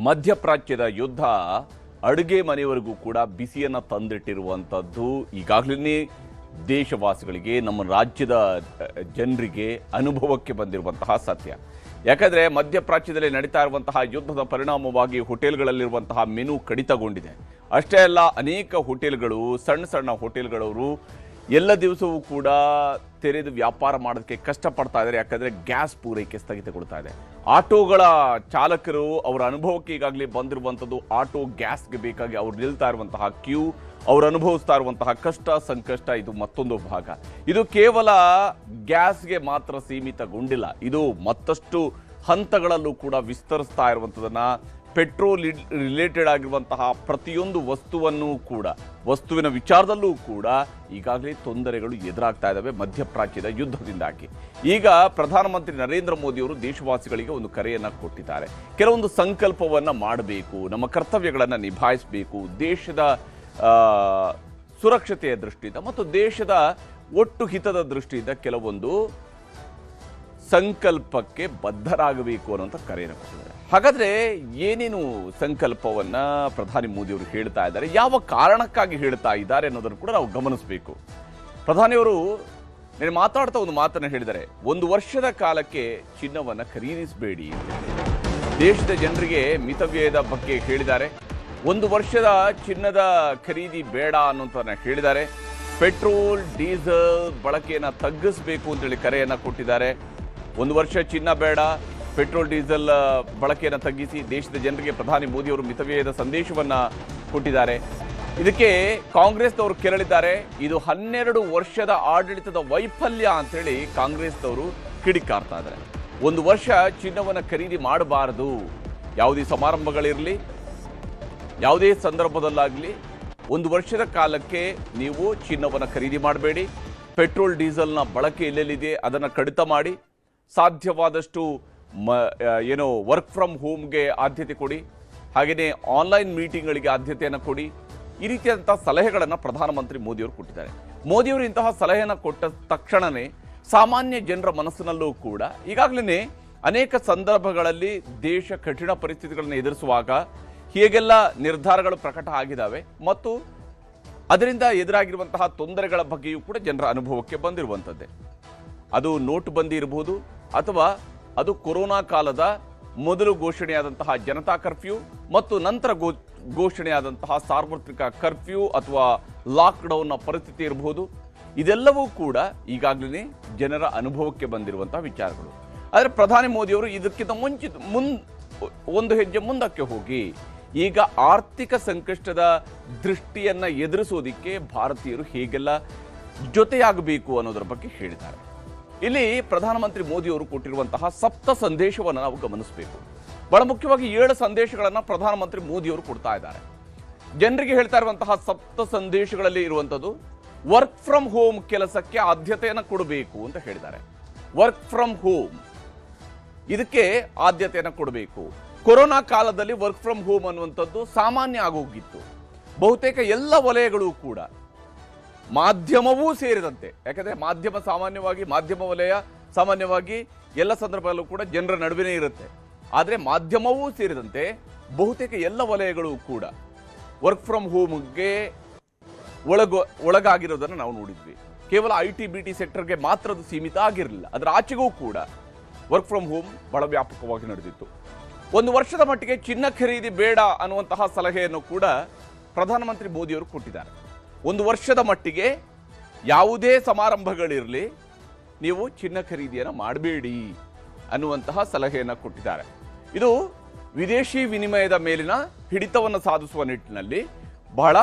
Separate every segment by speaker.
Speaker 1: ಮಧ್ಯಪ್ರಾಚ್ಯದ ಯುದ್ಧ ಅಡುಗೆ ಮನೆಯವರೆಗೂ ಕೂಡ ಬಿಸಿಯನ್ನು ತಂದಿಟ್ಟಿರುವಂಥದ್ದು ಈಗಾಗಲೇ ದೇಶವಾಸಿಗಳಿಗೆ, ನಮ್ಮ ರಾಜ್ಯದ ಜನರಿಗೆ ಅನುಭವಕ್ಕೆ ಬಂದಿರುವಂತಹ ಸತ್ಯ. ಯಾಕಂದರೆ ಮಧ್ಯಪ್ರಾಚ್ಯದಲ್ಲಿ ನಡೀತಾ ಇರುವಂತಹ ಯುದ್ಧದ ಪರಿಣಾಮವಾಗಿ ಹೋಟೆಲ್ಗಳಲ್ಲಿರುವಂತಹ ಮೆನು ಕಡಿತಗೊಂಡಿದೆ. ಅಷ್ಟೇ ಅಲ್ಲ, ಅನೇಕ ಹೋಟೆಲ್ಗಳು, ಸಣ್ಣ ಸಣ್ಣ ಹೋಟೆಲ್ಗಳವರು ಎಲ್ಲ ದಿವಸವೂ ಕೂಡ ತೆರೆದು ವ್ಯಾಪಾರ ಮಾಡೋದಕ್ಕೆ ಕಷ್ಟಪಡ್ತಾ ಇದ್ದಾರೆ. ಯಾಕಂದರೆ ಗ್ಯಾಸ್ ಪೂರೈಕೆ ಸ್ಥಗಿತಗೊಳ್ತಾ ಇದೆ. ಆಟೋಗಳ ಚಾಲಕರು ಅವರ ಅನುಭವಕ್ಕೆ ಈಗಾಗಲೇ ಬಂದಿರುವಂಥದ್ದು ಆಟೋ ಗ್ಯಾಸ್ಗೆ ಬೇಕಾಗಿ ಅವ್ರು ನಿಲ್ತಾ ಇರುವಂತಹ ಕ್ಯೂ, ಅವರು ಅನುಭವಿಸ್ತಾ ಇರುವಂತಹ ಕಷ್ಟ ಸಂಕಷ್ಟ ಇದು ಮತ್ತೊಂದು ಭಾಗ. ಇದು ಕೇವಲ ಗ್ಯಾಸ್ಗೆ ಮಾತ್ರ ಸೀಮಿತಗೊಂಡಿಲ್ಲ, ಇದು ಮತ್ತಷ್ಟು ಹಂತಗಳಲ್ಲೂ ಕೂಡ ವಿಸ್ತರಿಸ್ತಾ ಇರುವಂಥದ್ದನ್ನು, ಪೆಟ್ರೋಲ್ ರಿಲೇಟೆಡ್ ಆಗಿರುವಂತಹ ಪ್ರತಿಯೊಂದು ವಸ್ತುವನ್ನು ಕೂಡ, ವಸ್ತುವಿನ ವಿಚಾರದಲ್ಲೂ ಕೂಡ ಈಗಾಗಲೇ ತೊಂದರೆಗಳು ಎದುರಾಗ್ತಾ ಇದ್ದಾವೆ ಮಧ್ಯಪ್ರಾಚ್ಯದ ಯುದ್ಧದಿಂದಾಗಿ. ಈಗ ಪ್ರಧಾನಮಂತ್ರಿ ನರೇಂದ್ರ ಮೋದಿಯವರು ದೇಶವಾಸಿಗಳಿಗೆ ಒಂದು ಕರೆಯನ್ನು ಕೊಟ್ಟಿದ್ದಾರೆ. ಕೆಲವೊಂದು ಸಂಕಲ್ಪವನ್ನು ಮಾಡಬೇಕು, ನಮ್ಮ ಕರ್ತವ್ಯಗಳನ್ನು ನಿಭಾಯಿಸಬೇಕು, ದೇಶದ ಸುರಕ್ಷತೆಯ ದೃಷ್ಟಿಯಿಂದ ಮತ್ತು ದೇಶದ ಒಟ್ಟು ಹಿತದ ದೃಷ್ಟಿಯಿಂದ ಕೆಲವೊಂದು ಸಂಕಲ್ಪಕ್ಕೆ ಬದ್ಧರಾಗಬೇಕು ಅನ್ನೋಂಥ ಕರೆಯನ್ನು ಕೊಟ್ಟಿದ್ದಾರೆ. ಹಾಗಾದರೆ ಏನೇನು ಸಂಕಲ್ಪವನ್ನು ಪ್ರಧಾನಿ ಮೋದಿಯವರು ಹೇಳ್ತಾ ಇದ್ದಾರೆ, ಯಾವ ಕಾರಣಕ್ಕಾಗಿ ಹೇಳ್ತಾ ಇದ್ದಾರೆ ಅನ್ನೋದನ್ನು ಕೂಡ ನಾವು ಗಮನಿಸಬೇಕು. ಪ್ರಧಾನಿಯವರು ಮಾತಾಡ್ತಾ ಒಂದು ಮಾತನ್ನು ಹೇಳಿದ್ದಾರೆ, 1 ವರ್ಷದ ಕಾಲಕ್ಕೆ ಚಿನ್ನವನ್ನು ಖರೀದಿಸಬೇಡಿ. ದೇಶದ ಜನರಿಗೆ ಮಿತವ್ಯಯದ ಬಗ್ಗೆ ಹೇಳಿದ್ದಾರೆ. 1 ವರ್ಷದ ಚಿನ್ನದ ಖರೀದಿ ಬೇಡ ಅನ್ನೋಂಥನ್ನ ಹೇಳಿದ್ದಾರೆ. ಪೆಟ್ರೋಲ್ ಡೀಸೆಲ್ ಬಳಕೆಯನ್ನು ತಗ್ಗಿಸಬೇಕು ಅಂತೇಳಿ ಕರೆಯನ್ನು ಕೊಟ್ಟಿದ್ದಾರೆ. 1 ವರ್ಷ ಚಿನ್ನ ಬೇಡ, ಪೆಟ್ರೋಲ್ ಡೀಸೆಲ್ ಬಳಕೆಯನ್ನು ತಗ್ಗಿಸಿ, ದೇಶದ ಜನರಿಗೆ ಪ್ರಧಾನಿ ಮೋದಿಯವರು ಮಿತವ್ಯಯದ ಸಂದೇಶವನ್ನು ಕೊಟ್ಟಿದ್ದಾರೆ. ಇದಕ್ಕೆ ಕಾಂಗ್ರೆಸ್ನವರು ಕೆರಳಿದ್ದಾರೆ. ಇದು 12 ವರ್ಷದ ಆಡಳಿತದ ವೈಫಲ್ಯ ಅಂತೇಳಿ ಕಾಂಗ್ರೆಸ್ನವರು ಕಿಡಿಕಾರ್ತಾ ಇದ್ದಾರೆ. 1 ವರ್ಷ ಚಿನ್ನವನ್ನು ಖರೀದಿ ಮಾಡಬಾರದು. ಯಾವುದೇ ಸಮಾರಂಭಗಳಿರಲಿ, ಯಾವುದೇ ಸಂದರ್ಭದಲ್ಲಾಗಲಿ 1 ವರ್ಷದ ಕಾಲಕ್ಕೆ ನೀವು ಚಿನ್ನವನ್ನು ಖರೀದಿ ಮಾಡಬೇಡಿ. ಪೆಟ್ರೋಲ್ ಡೀಸೆಲ್ನ ಬಳಕೆ ಎಲ್ಲೆಲ್ಲಿದೆ ಅದನ್ನು ಕಡಿತ ಮಾಡಿ, ಸಾಧ್ಯವಾದಷ್ಟು ವರ್ಕ್ ಫ್ರಮ್ ಹೋಮ್ಗೆ ಆದ್ಯತೆ ಕೊಡಿ, ಹಾಗೆಯೇ ಆನ್ಲೈನ್ ಮೀಟಿಂಗ್ಗಳಿಗೆ ಆದ್ಯತೆಯನ್ನು ಕೊಡಿ. ಈ ರೀತಿಯಾದಂಥ ಸಲಹೆಗಳನ್ನು ಪ್ರಧಾನಮಂತ್ರಿ ಮೋದಿಯವರು ಕೊಟ್ಟಿದ್ದಾರೆ. ಮೋದಿಯವರು ಇಂತಹ ಸಲಹೆಯನ್ನು ಕೊಟ್ಟ ತಕ್ಷಣವೇ ಸಾಮಾನ್ಯ ಜನರ ಮನಸ್ಸಿನಲ್ಲೂ ಕೂಡ ಈಗಾಗಲೇ ಅನೇಕ ಸಂದರ್ಭಗಳಲ್ಲಿ ದೇಶ ಕಠಿಣ ಪರಿಸ್ಥಿತಿಗಳನ್ನು ಎದುರಿಸುವಾಗ ಹೀಗೆಲ್ಲ ನಿರ್ಧಾರಗಳು ಪ್ರಕಟ ಆಗಿದ್ದಾವೆ ಮತ್ತು ಅದರಿಂದ ಎದುರಾಗಿರುವಂತಹ ತೊಂದರೆಗಳ ಬಗ್ಗೆಯೂ ಕೂಡ ಜನರ ಅನುಭವಕ್ಕೆ ಬಂದಿರುವಂಥದ್ದೇ. ಅದು ನೋಟು ಬಂದಿ ಇರಬಹುದು, ಅಥವಾ ಅದು ಕೊರೋನಾ ಕಾಲದ ಮೊದಲು ಘೋಷಣೆಯಾದಂತಹ ಜನತಾ ಕರ್ಫ್ಯೂ ಮತ್ತು ನಂತರ ಘೋಷಣೆಯಾದಂತಹ ಸಾರ್ವತ್ರಿಕ ಕರ್ಫ್ಯೂ ಅಥವಾ ಲಾಕ್ಡೌನ್ನ ಪರಿಸ್ಥಿತಿ ಇರಬಹುದು. ಇದೆಲ್ಲವೂ ಕೂಡ ಈಗಾಗಲೇ ಜನರ ಅನುಭವಕ್ಕೆ ಬಂದಿರುವಂತಹ ವಿಚಾರಗಳು. ಆದರೆ ಪ್ರಧಾನಿ ಮೋದಿಯವರು ಇದಕ್ಕಿಂತ ಒಂದು ಹೆಜ್ಜೆ ಮುಂದಕ್ಕೆ ಹೋಗಿ ಈಗ ಆರ್ಥಿಕ ಸಂಕಷ್ಟದ ದೃಷ್ಟಿಯನ್ನು ಎದುರಿಸೋದಿಕ್ಕೆ ಭಾರತೀಯರು ಹೇಗೆಲ್ಲ ಜೊತೆಯಾಗಬೇಕು ಅನ್ನೋದರ ಬಗ್ಗೆ ಹೇಳಿದ್ದಾರೆ. ಇಲ್ಲಿ ಪ್ರಧಾನಮಂತ್ರಿ ಮೋದಿಯವರು ಕೊಟ್ಟಿರುವಂತಹ 7 ಸಂದೇಶವನ್ನು ನಾವು ಗಮನಿಸಬೇಕು. ಬಹಳ ಮುಖ್ಯವಾಗಿ 7 ಸಂದೇಶಗಳನ್ನು ಪ್ರಧಾನಮಂತ್ರಿ ಮೋದಿಯವರು ಕೊಡ್ತಾ ಇದ್ದಾರೆ. ಜನರಿಗೆ ಹೇಳ್ತಾ ಇರುವಂತಹ 7 ಸಂದೇಶಗಳಲ್ಲಿ ಇರುವಂಥದ್ದು ವರ್ಕ್ ಫ್ರಮ್ ಹೋಮ್ ಕೆಲಸಕ್ಕೆ ಆದ್ಯತೆಯನ್ನು ಕೊಡಬೇಕು ಅಂತ ಹೇಳಿದ್ದಾರೆ. ವರ್ಕ್ ಫ್ರಮ್ ಹೋಮ್ ಇದಕ್ಕೆ ಆದ್ಯತೆಯನ್ನು ಕೊಡಬೇಕು. ಕೊರೋನಾ ಕಾಲದಲ್ಲಿ ವರ್ಕ್ ಫ್ರಮ್ ಹೋಮ್ ಅನ್ನುವಂಥದ್ದು ಸಾಮಾನ್ಯ ಆಗೋಗಿತ್ತು. ಬಹುತೇಕ ಎಲ್ಲ ವಲಯಗಳು ಕೂಡ, ಮಾಧ್ಯಮವೂ ಸೇರಿದಂತೆ, ಯಾಕಂದರೆ ಮಾಧ್ಯಮ ವಲಯ ಸಾಮಾನ್ಯವಾಗಿ ಎಲ್ಲ ಸಂದರ್ಭದಲ್ಲೂ ಕೂಡ ಜನರ ನಡುವೆನೇ ಇರುತ್ತೆ. ಆದರೆ ಮಾಧ್ಯಮವೂ ಸೇರಿದಂತೆ ಬಹುತೇಕ ಎಲ್ಲ ವಲಯಗಳು ಕೂಡ ವರ್ಕ್ ಫ್ರಮ್ ಹೋಮ್ಗೆ ಒಳಗಾಗಿರೋದನ್ನು ನಾವು ನೋಡಿದ್ವಿ. ಕೇವಲ IT-BT ಸೆಕ್ಟರ್ಗೆ ಮಾತ್ರ ಅದು ಸೀಮಿತ ಆಗಿರಲಿಲ್ಲ, ಅದರ ಆಚೆಗೂ ಕೂಡ ವರ್ಕ್ ಫ್ರಮ್ ಹೋಮ್ ಬಹಳ ವ್ಯಾಪಕವಾಗಿ ನಡೆದಿತ್ತು. 1 ವರ್ಷದ ಮಟ್ಟಿಗೆ ಚಿನ್ನ ಖರೀದಿ ಬೇಡ ಅನ್ನುವಂತಹ ಸಲಹೆಯನ್ನು ಕೂಡ ಪ್ರಧಾನಮಂತ್ರಿ ಮೋದಿಯವರು ಕೊಟ್ಟಿದ್ದಾರೆ. 1 ವರ್ಷದ ಮಟ್ಟಿಗೆ ಯಾವುದೇ ಸಮಾರಂಭಗಳಿರಲಿ, ನೀವು ಚಿನ್ನ ಖರೀದಿಯನ್ನು ಮಾಡಬೇಡಿ ಅನ್ನುವಂತಹ ಸಲಹೆಯನ್ನು ಕೊಟ್ಟಿದ್ದಾರೆ. ಇದು ವಿದೇಶಿ ವಿನಿಮಯದ ಮೇಲಿನ ಹಿಡಿತವನ್ನು ಸಾಧಿಸುವ ನಿಟ್ಟಿನಲ್ಲಿ ಬಹಳ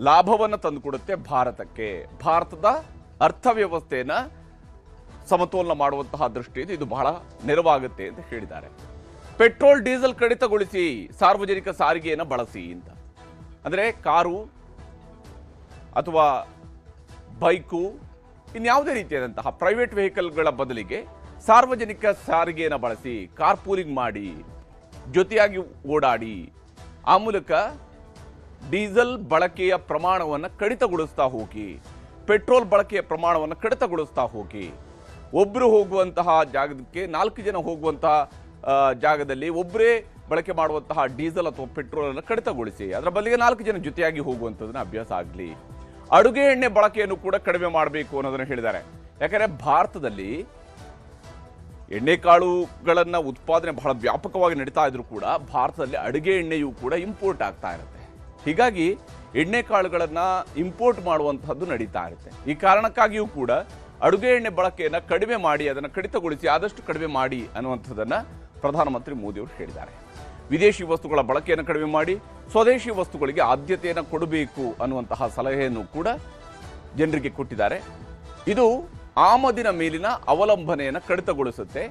Speaker 1: ಲಾಭವನ್ನು ತಂದುಕೊಡುತ್ತೆ ಭಾರತಕ್ಕೆ. ಭಾರತದ ಅರ್ಥವ್ಯವಸ್ಥೆಯನ್ನು ಸಮತೋಲನ ಮಾಡುವಂತಹ ದೃಷ್ಟಿಯಿಂದ ಇದು ಬಹಳ ನೆರವಾಗುತ್ತೆ ಅಂತ ಹೇಳಿದ್ದಾರೆ. ಪೆಟ್ರೋಲ್ ಡೀಸೆಲ್ ಕಡಿತಗೊಳಿಸಿ, ಸಾರ್ವಜನಿಕ ಸಾರಿಗೆಯನ್ನು ಬಳಸಿ ಅಂತ. ಅಂದರೆ ಕಾರು ಅಥವಾ ಬೈಕು, ಇನ್ಯಾವುದೇ ರೀತಿಯಾದಂತಹ ಪ್ರೈವೇಟ್ ವೆಹಿಕಲ್ಗಳ ಬದಲಿಗೆ ಸಾರ್ವಜನಿಕ ಸಾರಿಗೆಯನ್ನು ಬಳಸಿ, ಕಾರ್ಪೂಲಿಂಗ್ ಮಾಡಿ, ಜೊತೆಯಾಗಿ ಓಡಾಡಿ, ಆ ಮೂಲಕ ಡೀಸೆಲ್ ಬಳಕೆಯ ಪ್ರಮಾಣವನ್ನು ಕಡಿತಗೊಳಿಸ್ತಾ ಹೋಗಿ, ಪೆಟ್ರೋಲ್ ಬಳಕೆಯ ಪ್ರಮಾಣವನ್ನು ಕಡಿತಗೊಳಿಸ್ತಾ ಹೋಗಿ. ಒಬ್ಬರು ಹೋಗುವಂತಹ ಜಾಗಕ್ಕೆ 4 ಜನ ಹೋಗುವಂತಹ ಜಾಗದಲ್ಲಿ ಒಬ್ಬರೇ ಬಳಕೆ ಮಾಡುವಂತಹ ಡೀಸೆಲ್ ಅಥವಾ ಪೆಟ್ರೋಲ್ ಅನ್ನು ಕಡಿತಗೊಳಿಸಿ, ಅದರ ಬದಲಿಗೆ 4 ಜನ ಜೊತೆಯಾಗಿ ಹೋಗುವಂಥದ್ದನ್ನ ಅಭ್ಯಾಸ ಆಗಲಿ. ಅಡುಗೆ ಎಣ್ಣೆ ಬಳಕೆಯನ್ನು ಕೂಡ ಕಡಿಮೆ ಮಾಡಬೇಕು ಅನ್ನೋದನ್ನು ಹೇಳಿದ್ದಾರೆ. ಯಾಕಂದ್ರೆ ಭಾರತದಲ್ಲಿ ಎಣ್ಣೆಕಾಳುಗಳನ್ನು ಉತ್ಪಾದನೆ ಬಹಳ ವ್ಯಾಪಕವಾಗಿ ನಡೀತಾ ಇದ್ರು ಕೂಡ ಭಾರತದಲ್ಲಿ ಅಡುಗೆ ಎಣ್ಣೆಯೂ ಕೂಡ ಇಂಪೋರ್ಟ್ ಆಗ್ತಾ ಇರುತ್ತೆ. ಹೀಗಾಗಿ ಎಣ್ಣೆಕಾಳುಗಳನ್ನು ಇಂಪೋರ್ಟ್ ಮಾಡುವಂತಹದ್ದು ನಡೀತಾ ಇರುತ್ತೆ. ಈ ಕಾರಣಕ್ಕಾಗಿಯೂ ಕೂಡ ಅಡುಗೆ ಎಣ್ಣೆ ಬಳಕೆಯನ್ನು ಕಡಿಮೆ ಮಾಡಿ, ಅದನ್ನು ಕಡಿತಗೊಳಿಸಿ, ಆದಷ್ಟು ಕಡಿಮೆ ಮಾಡಿ ಅನ್ನುವಂಥದ್ದನ್ನು ಪ್ರಧಾನಮಂತ್ರಿ ಮೋದಿಯವರು ಹೇಳಿದ್ದಾರೆ. ವಿದೇಶಿ ವಸ್ತುಗಳ ಬಳಕೆಯನ್ನು ಕಡಿಮೆ ಮಾಡಿ ಸ್ವದೇಶಿ ವಸ್ತುಗಳಿಗೆ ಆದ್ಯತೆಯನ್ನು ಕೊಡಬೇಕು ಅನ್ನುವಂತಹ ಸಲಹೆಯನ್ನು ಕೂಡ ಜನರಿಗೆ ಕೊಟ್ಟಿದ್ದಾರೆ. ಇದು ಆಮದಿನ ಮೇಲಿನ ಅವಲಂಬನೆಯನ್ನು ಕಡಿತಗೊಳಿಸುತ್ತೆ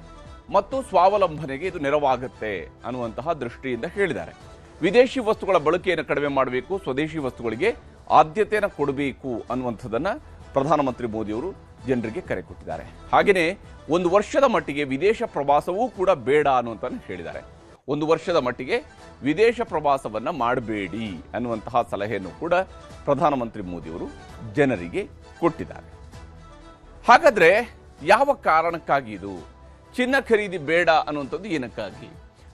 Speaker 1: ಮತ್ತು ಸ್ವಾವಲಂಬನೆಗೆ ಇದು ನೆರವಾಗುತ್ತೆ ಅನ್ನುವಂತಹ ದೃಷ್ಟಿಯಿಂದ ಹೇಳಿದ್ದಾರೆ. ವಿದೇಶಿ ವಸ್ತುಗಳ ಬಳಕೆಯನ್ನು ಕಡಿಮೆ ಮಾಡಬೇಕು, ಸ್ವದೇಶಿ ವಸ್ತುಗಳಿಗೆ ಆದ್ಯತೆಯನ್ನು ಕೊಡಬೇಕು ಅನ್ನುವಂಥದ್ದನ್ನು ಪ್ರಧಾನಮಂತ್ರಿ ಮೋದಿಯವರು ಜನರಿಗೆ ಕರೆ ಕೊಟ್ಟಿದ್ದಾರೆ. ಹಾಗೆಯೇ 1 ವರ್ಷದ ಮಟ್ಟಿಗೆ ವಿದೇಶ ಪ್ರವಾಸವೂ ಕೂಡ ಬೇಡ ಅನ್ನುವಂಥನ್ನು ಹೇಳಿದ್ದಾರೆ. 1 ವರ್ಷದ ಮಟ್ಟಿಗೆ ವಿದೇಶ ಪ್ರವಾಸವನ್ನು ಮಾಡಬೇಡಿ ಅನ್ನುವಂತಹ ಸಲಹೆಯನ್ನು ಕೂಡ ಪ್ರಧಾನಮಂತ್ರಿ ಮೋದಿಯವರು ಜನರಿಗೆ ಕೊಟ್ಟಿದ್ದಾರೆ. ಹಾಗಾದ್ರೆ ಯಾವ ಕಾರಣಕ್ಕಾಗಿ ಇದು ಚಿನ್ನ ಖರೀದಿ ಬೇಡ ಅನ್ನುವಂಥದ್ದು ಏನಕ್ಕಾಗಿ?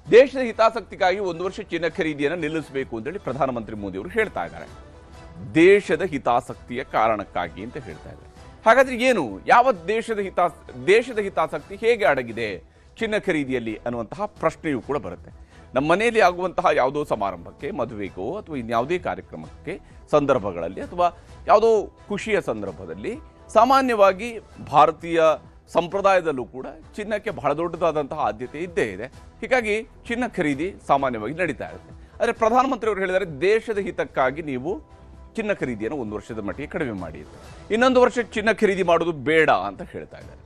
Speaker 1: ದೇಶದ ಹಿತಾಸಕ್ತಿಗಾಗಿ 1 ವರ್ಷ ಚಿನ್ನ ಖರೀದಿಯನ್ನು ನಿಲ್ಲಿಸಬೇಕು ಅಂತೇಳಿ ಪ್ರಧಾನಮಂತ್ರಿ ಮೋದಿಯವರು ಹೇಳ್ತಾ ಇದ್ದಾರೆ. ದೇಶದ ಹಿತಾಸಕ್ತಿಯ ಕಾರಣಕ್ಕಾಗಿ ಅಂತ ಹೇಳ್ತಾ ಇದ್ದಾರೆ. ಹಾಗಾದ್ರೆ ಏನು, ಯಾವ ದೇಶದ ಹಿತಾಸಕ್ತಿ ಹೇಗೆ ಅಡಗಿದೆ ಚಿನ್ನ ಖರೀದಿಯಲ್ಲಿ ಅನ್ನುವಂತಹ ಪ್ರಶ್ನೆಯೂ ಕೂಡ ಬರುತ್ತೆ. ನಮ್ಮ ಮನೆಯಲ್ಲಿ ಆಗುವಂತಹ ಯಾವುದೋ ಸಮಾರಂಭಕ್ಕೆ, ಮದುವೆಗೋ ಅಥವಾ ಇನ್ಯಾವುದೇ ಕಾರ್ಯಕ್ರಮಕ್ಕೆ ಸಂದರ್ಭಗಳಲ್ಲಿ ಅಥವಾ ಯಾವುದೋ ಖುಷಿಯ ಸಂದರ್ಭದಲ್ಲಿ ಸಾಮಾನ್ಯವಾಗಿ ಭಾರತೀಯ ಸಂಪ್ರದಾಯದಲ್ಲೂ ಕೂಡ ಚಿನ್ನಕ್ಕೆ ಬಹಳ ದೊಡ್ಡದಾದಂತಹ ಆದ್ಯತೆ ಇದ್ದೇ ಇದೆ. ಹೀಗಾಗಿ ಚಿನ್ನ ಖರೀದಿ ಸಾಮಾನ್ಯವಾಗಿ ನಡೀತಾ ಇರುತ್ತೆ. ಆದರೆ ಪ್ರಧಾನಮಂತ್ರಿಯವರು ಹೇಳಿದ್ದಾರೆ, ದೇಶದ ಹಿತಕ್ಕಾಗಿ ನೀವು ಚಿನ್ನ ಖರೀದಿಯನ್ನು 1 ವರ್ಷದ ಮಟ್ಟಿಗೆ ಕಡಿಮೆ ಮಾಡಿ. 1 ವರ್ಷ ಚಿನ್ನ ಖರೀದಿ ಮಾಡೋದು ಬೇಡ ಅಂತ ಹೇಳ್ತಾ ಇದ್ದಾರೆ.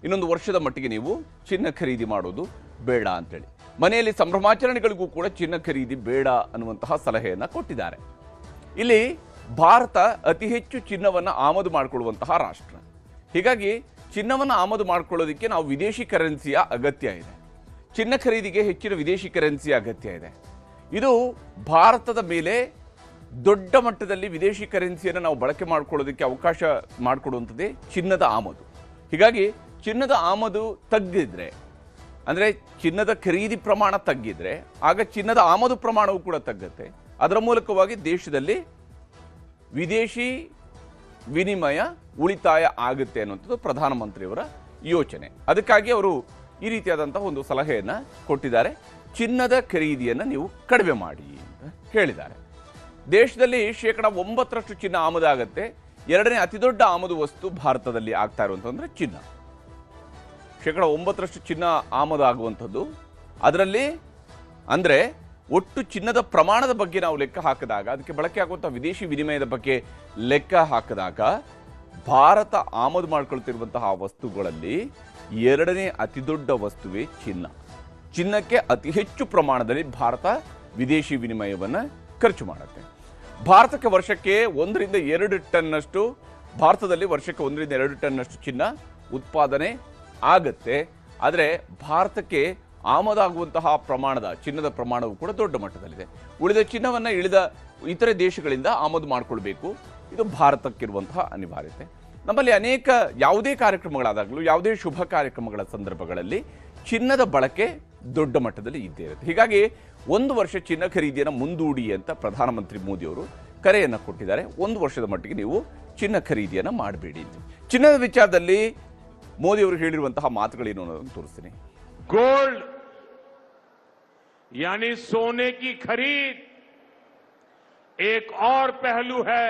Speaker 1: 1 ವರ್ಷದ ಮಟ್ಟಿಗೆ ನೀವು ಚಿನ್ನ ಖರೀದಿ ಮಾಡೋದು ಬೇಡ ಅಂತೇಳಿ ಮನೆಯಲ್ಲಿ ಸಂಭ್ರಮಾಚರಣೆಗಳಿಗೂ ಕೂಡ ಚಿನ್ನ ಖರೀದಿ ಬೇಡ ಅನ್ನುವಂತಹ ಸಲಹೆಯನ್ನು ಕೊಟ್ಟಿದ್ದಾರೆ. ಇಲ್ಲಿ ಭಾರತ ಅತಿ ಹೆಚ್ಚು ಚಿನ್ನವನ್ನು ಆಮದು ಮಾಡಿಕೊಳ್ಳುವಂತಹ ರಾಷ್ಟ್ರ. ಹೀಗಾಗಿ ಚಿನ್ನವನ್ನು ಆಮದು ಮಾಡಿಕೊಳ್ಳೋದಕ್ಕೆ ನಾವು ವಿದೇಶಿ ಕರೆನ್ಸಿಯ ಅಗತ್ಯ ಇದೆ. ಚಿನ್ನ ಖರೀದಿಗೆ ಹೆಚ್ಚಿನ ವಿದೇಶಿ ಕರೆನ್ಸಿಯ ಅಗತ್ಯ ಇದೆ. ಇದು ಭಾರತದ ಮೇಲೆ ದೊಡ್ಡ ಮಟ್ಟದಲ್ಲಿ ವಿದೇಶಿ ಕರೆನ್ಸಿಯನ್ನು ನಾವು ಬಳಕೆ ಮಾಡಿಕೊಳ್ಳೋದಕ್ಕೆ ಅವಕಾಶ ಮಾಡಿಕೊಡುವಂಥದ್ದೇ ಚಿನ್ನದ ಆಮದು. ಹೀಗಾಗಿ ಚಿನ್ನದ ಆಮದು ತಗ್ಗಿದ್ರೆ, ಅಂದರೆ ಚಿನ್ನದ ಖರೀದಿ ಪ್ರಮಾಣ ತಗ್ಗಿದ್ರೆ ಆಗ ಚಿನ್ನದ ಆಮದು ಪ್ರಮಾಣವೂ ಕೂಡ ತಗ್ಗುತ್ತೆ. ಅದರ ಮೂಲಕವಾಗಿ ದೇಶದಲ್ಲಿ ವಿದೇಶಿ ವಿನಿಮಯ ಉಳಿತಾಯ ಆಗುತ್ತೆ ಅನ್ನುವಂಥದ್ದು ಪ್ರಧಾನಮಂತ್ರಿಯವರ ಯೋಚನೆ. ಅದಕ್ಕಾಗಿ ಅವರು ಈ ರೀತಿಯಾದಂತಹ ಒಂದು ಸಲಹೆಯನ್ನು ಕೊಟ್ಟಿದ್ದಾರೆ. ಚಿನ್ನದ ಖರೀದಿಯನ್ನು ನೀವು ಕಡಿಮೆ ಮಾಡಿ ಅಂತ ಹೇಳಿದ್ದಾರೆ. ದೇಶದಲ್ಲಿ 9% ಚಿನ್ನ ಆಮದಾಗುತ್ತೆ. 2ನೇ ಅತಿ ದೊಡ್ಡ ಆಮದು ವಸ್ತು ಭಾರತದಲ್ಲಿ ಆಗ್ತಾ ಇರುವಂತಂದ್ರೆ ಚಿನ್ನ. 9% ಚಿನ್ನ ಆಮದಾಗುವಂಥದ್ದು. ಅದರಲ್ಲಿ ಅಂದರೆ ಒಟ್ಟು ಚಿನ್ನದ ಪ್ರಮಾಣದ ಬಗ್ಗೆ ನಾವು ಲೆಕ್ಕ ಹಾಕಿದಾಗ, ಅದಕ್ಕೆ ಬಳಕೆ ಆಗುವಂಥ ವಿದೇಶಿ ವಿನಿಮಯದ ಬಗ್ಗೆ ಲೆಕ್ಕ ಹಾಕಿದಾಗ ಭಾರತ ಆಮದು ಮಾಡಿಕೊಳ್ತಿರುವಂತಹ ವಸ್ತುಗಳಲ್ಲಿ 2ನೇ ಅತಿ ದೊಡ್ಡ ವಸ್ತುವೇ ಚಿನ್ನ. ಚಿನ್ನಕ್ಕೆ ಅತಿ ಹೆಚ್ಚು ಪ್ರಮಾಣದಲ್ಲಿ ಭಾರತ ವಿದೇಶಿ ವಿನಿಮಯವನ್ನು ಖರ್ಚು ಮಾಡುತ್ತೆ. ಭಾರತಕ್ಕೆ ವರ್ಷಕ್ಕೆ 1 ರಿಂದ 2 ಟನ್ನಷ್ಟು, ಭಾರತದಲ್ಲಿ ವರ್ಷಕ್ಕೆ 1 ರಿಂದ 2 ಟನ್ನಷ್ಟು ಚಿನ್ನ ಉತ್ಪಾದನೆ ಆಗುತ್ತೆ. ಆದರೆ ಭಾರತಕ್ಕೆ ಆಮದಾಗುವಂತಹ ಪ್ರಮಾಣದ ಚಿನ್ನದ ಪ್ರಮಾಣವು ಕೂಡ ದೊಡ್ಡ ಮಟ್ಟದಲ್ಲಿದೆ. ಉಳಿದ ಚಿನ್ನವನ್ನು ಇತರೆ ದೇಶಗಳಿಂದ ಆಮದು ಮಾಡಿಕೊಳ್ಬೇಕು. ಇದು ಭಾರತಕ್ಕಿರುವಂತಹ ಅನಿವಾರ್ಯತೆ. ನಮ್ಮಲ್ಲಿ ಅನೇಕ ಯಾವುದೇ ಕಾರ್ಯಕ್ರಮಗಳಾದಾಗಲೂ, ಯಾವುದೇ ಶುಭ ಕಾರ್ಯಕ್ರಮಗಳ ಸಂದರ್ಭಗಳಲ್ಲಿ ಚಿನ್ನದ ಬಳಕೆ ದೊಡ್ಡ ಮಟ್ಟದಲ್ಲಿ ಇದ್ದೇ ಇರುತ್ತೆ. ಹೀಗಾಗಿ 1 ವರ್ಷ ಚಿನ್ನ ಖರೀದಿಯನ್ನು ಮುಂದೂಡಿ ಅಂತ ಪ್ರಧಾನಮಂತ್ರಿ ಮೋದಿಯವರು ಕರೆಯನ್ನು ಕೊಟ್ಟಿದ್ದಾರೆ. 1 ವರ್ಷದ ಮಟ್ಟಿಗೆ ನೀವು ಚಿನ್ನ ಖರೀದಿಯನ್ನು ಮಾಡಬೇಡಿ. ಚಿನ್ನದ ವಿಚಾರದಲ್ಲಿ ಮೋದಿಯವರು ಹೇಳಿರುವಂತಹ ಮಾತುಗಳೇನು ಅನ್ನೋದನ್ನು ತೋರಿಸ್ತೀನಿ.
Speaker 2: गोल्ड यानी सोने की खरीद एक और पहलू है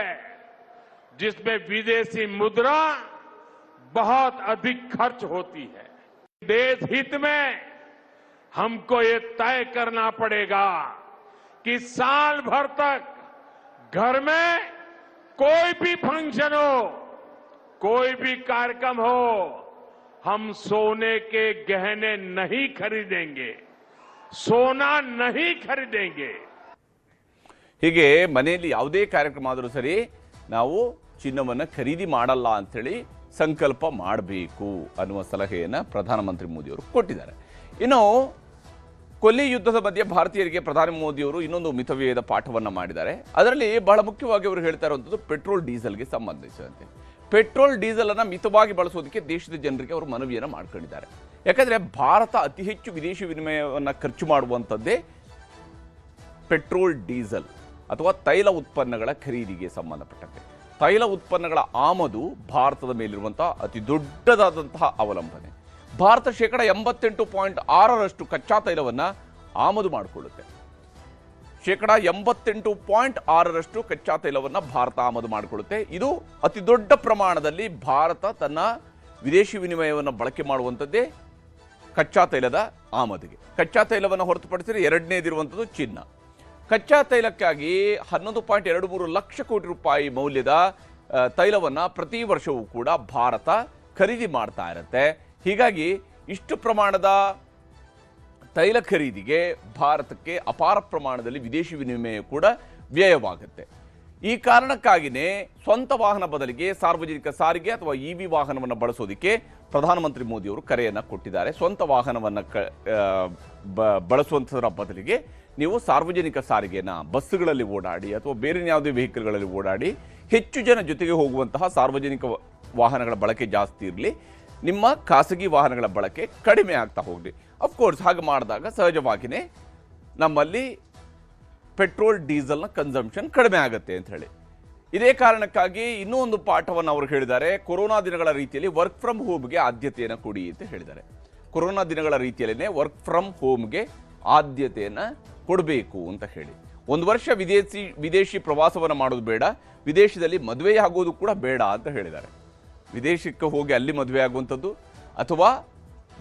Speaker 2: जिसमें विदेशी मुद्रा बहुत अधिक खर्च होती है. देश हित में हमको ये तय करना पड़ेगा कि साल भर तक घर में कोई भी फंक्शन हो, कोई भी कार्यक्रम हो, हम सोने के गहने नहीं खरीदेंगे, सोना नहीं खरीदेंगे.
Speaker 1: ಹೀಗೆ ಮನೆಯಲ್ಲಿ ಯಾವುದೇ ಕಾರ್ಯಕ್ರಮ ಆದರೂ ಸರಿ ನಾವು ಚಿನ್ನವನ್ನು ಖರೀದಿ ಮಾಡಲ್ಲ ಅಂತೇಳಿ ಸಂಕಲ್ಪ ಮಾಡಬೇಕು ಅನ್ನುವ ಸಲಹೆಯನ್ನು ಪ್ರಧಾನಮಂತ್ರಿ ಮೋದಿಯವರು ಕೊಟ್ಟಿದ್ದಾರೆ. ಇನ್ನು ಕೊಲ್ಲಿ ಯುದ್ಧದ ಮಧ್ಯೆ ಭಾರತೀಯರಿಗೆ ಪ್ರಧಾನಿ ಮೋದಿಯವರು ಇನ್ನೊಂದು ಮಿತವ್ಯಯದ ಪಾಠವನ್ನು ಮಾಡಿದ್ದಾರೆ. ಅದರಲ್ಲಿ ಬಹಳ ಮುಖ್ಯವಾಗಿ ಅವರು ಹೇಳ್ತಾ ಇರುವಂಥದ್ದು ಪೆಟ್ರೋಲ್ ಡೀಸೆಲ್ಗೆ ಸಂಬಂಧಿಸಿದಂತೆ. ಪೆಟ್ರೋಲ್ ಡೀಸೆಲ್ ಅನ್ನು ಮಿತವಾಗಿ ಬಳಸೋದಕ್ಕೆ ದೇಶದ ಜನರಿಗೆ ಅವರು ಮನವಿಯನ್ನು ಮಾಡ್ಕೊಂಡಿದ್ದಾರೆ. ಯಾಕಂದರೆ ಭಾರತ ಅತಿ ಹೆಚ್ಚು ವಿದೇಶಿ ವಿನಿಮಯವನ್ನು ಖರ್ಚು ಮಾಡುವಂಥದ್ದೇ ಪೆಟ್ರೋಲ್ ಡೀಸೆಲ್ ಅಥವಾ ತೈಲ ಉತ್ಪನ್ನಗಳ ಖರೀದಿಗೆ ಸಂಬಂಧಪಟ್ಟಂತೆ ತೈಲ ಉತ್ಪನ್ನಗಳ ಆಮದು ಭಾರತದ ಮೇಲಿರುವಂತಹ ಅತಿ ದೊಡ್ಡದಾದಂತಹ ಅವಲಂಬನೆ. ಭಾರತ 88.6% ಕಚ್ಚಾ ತೈಲವನ್ನು ಆಮದು ಮಾಡಿಕೊಳ್ಳುತ್ತೆ. 88.6% ಕಚ್ಚಾ ತೈಲವನ್ನು ಭಾರತ ಆಮದು ಮಾಡಿಕೊಳ್ಳುತ್ತೆ. ಇದು ಅತಿ ದೊಡ್ಡ ಪ್ರಮಾಣದಲ್ಲಿ ಭಾರತ ತನ್ನ ವಿದೇಶಿ ವಿನಿಮಯವನ್ನು ಬಳಕೆ ಮಾಡುವಂಥದ್ದೇ ಕಚ್ಚಾ ತೈಲದ ಆಮದಿಗೆ. ಕಚ್ಚಾ ತೈಲವನ್ನು ಹೊರತುಪಡಿಸಿದರೆ ಎರಡನೇದಿರುವಂಥದ್ದು ಚಿನ್ನ. ಕಚ್ಚಾ ತೈಲಕ್ಕಾಗಿ 11.23 ಲಕ್ಷ ಕೋಟಿ ರೂಪಾಯಿ ಮೌಲ್ಯದ ತೈಲವನ್ನು ಪ್ರತಿ ವರ್ಷವೂ ಕೂಡ ಭಾರತ ಖರೀದಿ ಮಾಡ್ತಾ ಇರುತ್ತೆ. ಹೀಗಾಗಿ ಇಷ್ಟು ಪ್ರಮಾಣದ ತೈಲ ಖರೀದಿಗೆ ಭಾರತಕ್ಕೆ ಅಪಾರ ಪ್ರಮಾಣದಲ್ಲಿ ವಿದೇಶಿ ವಿನಿಮಯ ಕೂಡ ವ್ಯಯವಾಗುತ್ತೆ. ಈ ಕಾರಣಕ್ಕಾಗಿಯೇ ಸ್ವಂತ ವಾಹನ ಬದಲಿಗೆ ಸಾರ್ವಜನಿಕ ಸಾರಿಗೆ ಅಥವಾ ಇವಿ ವಾಹನವನ್ನು ಬಳಸೋದಕ್ಕೆ ಪ್ರಧಾನಮಂತ್ರಿ ಮೋದಿಯವರು ಕರೆಯನ್ನು ಕೊಟ್ಟಿದ್ದಾರೆ. ಸ್ವಂತ ವಾಹನವನ್ನು ಬಳಸುವಂಥದ್ರ ಬದಲಿಗೆ ನೀವು ಸಾರ್ವಜನಿಕ ಸಾರಿಗೆಯನ್ನು ಬಸ್ಸುಗಳಲ್ಲಿ ಓಡಾಡಿ ಅಥವಾ ಬೇರೆ ಯಾವುದೇ ವೆಹಿಕಲ್ಗಳಲ್ಲಿ ಓಡಾಡಿ ಹೆಚ್ಚು ಜನ ಜೊತೆಗೆ ಹೋಗುವಂತಹ ಸಾರ್ವಜನಿಕ ವಾಹನಗಳ ಬಳಕೆ ಜಾಸ್ತಿ ಇರಲಿ, ನಿಮ್ಮ ಖಾಸಗಿ ವಾಹನಗಳ ಬಳಕೆ ಕಡಿಮೆ ಆಗ್ತಾ ಹೋಗಲಿ. ಅಫ್ಕೋರ್ಸ್ ಹಾಗೆ ಮಾಡಿದಾಗ ಸಹಜವಾಗಿಯೇ ನಮ್ಮಲ್ಲಿ ಪೆಟ್ರೋಲ್ ಡೀಸೆಲ್ನ ಕನ್ಸಂಪ್ಷನ್ ಕಡಿಮೆ ಆಗುತ್ತೆ ಅಂತ ಹೇಳಿ. ಇದೇ ಕಾರಣಕ್ಕಾಗಿ ಇನ್ನೂ ಒಂದು ಪಾಠವನ್ನು ಅವರು ಹೇಳಿದ್ದಾರೆ. ಕೊರೋನಾ ದಿನಗಳ ರೀತಿಯಲ್ಲಿ ವರ್ಕ್ ಫ್ರಮ್ ಹೋಮ್ಗೆ ಆದ್ಯತೆಯನ್ನು ಕೊಡಿ ಅಂತ ಹೇಳಿದ್ದಾರೆ. ಕೊರೋನಾ ದಿನಗಳ ರೀತಿಯಲ್ಲೇ ವರ್ಕ್ ಫ್ರಮ್ ಹೋಮ್ಗೆ ಆದ್ಯತೆಯನ್ನು ಕೊಡಬೇಕು ಅಂತ ಹೇಳಿ. ಒಂದು ವರ್ಷ ವಿದೇಶಿ ಪ್ರವಾಸವನ್ನು ಮಾಡೋದು ಬೇಡ, ವಿದೇಶದಲ್ಲಿ ಮದುವೆ ಆಗೋದು ಕೂಡ ಬೇಡ ಅಂತ ಹೇಳಿದ್ದಾರೆ. ವಿದೇಶಕ್ಕೆ ಹೋಗಿ ಅಲ್ಲಿ ಮದುವೆ ಆಗುವಂಥದ್ದು ಅಥವಾ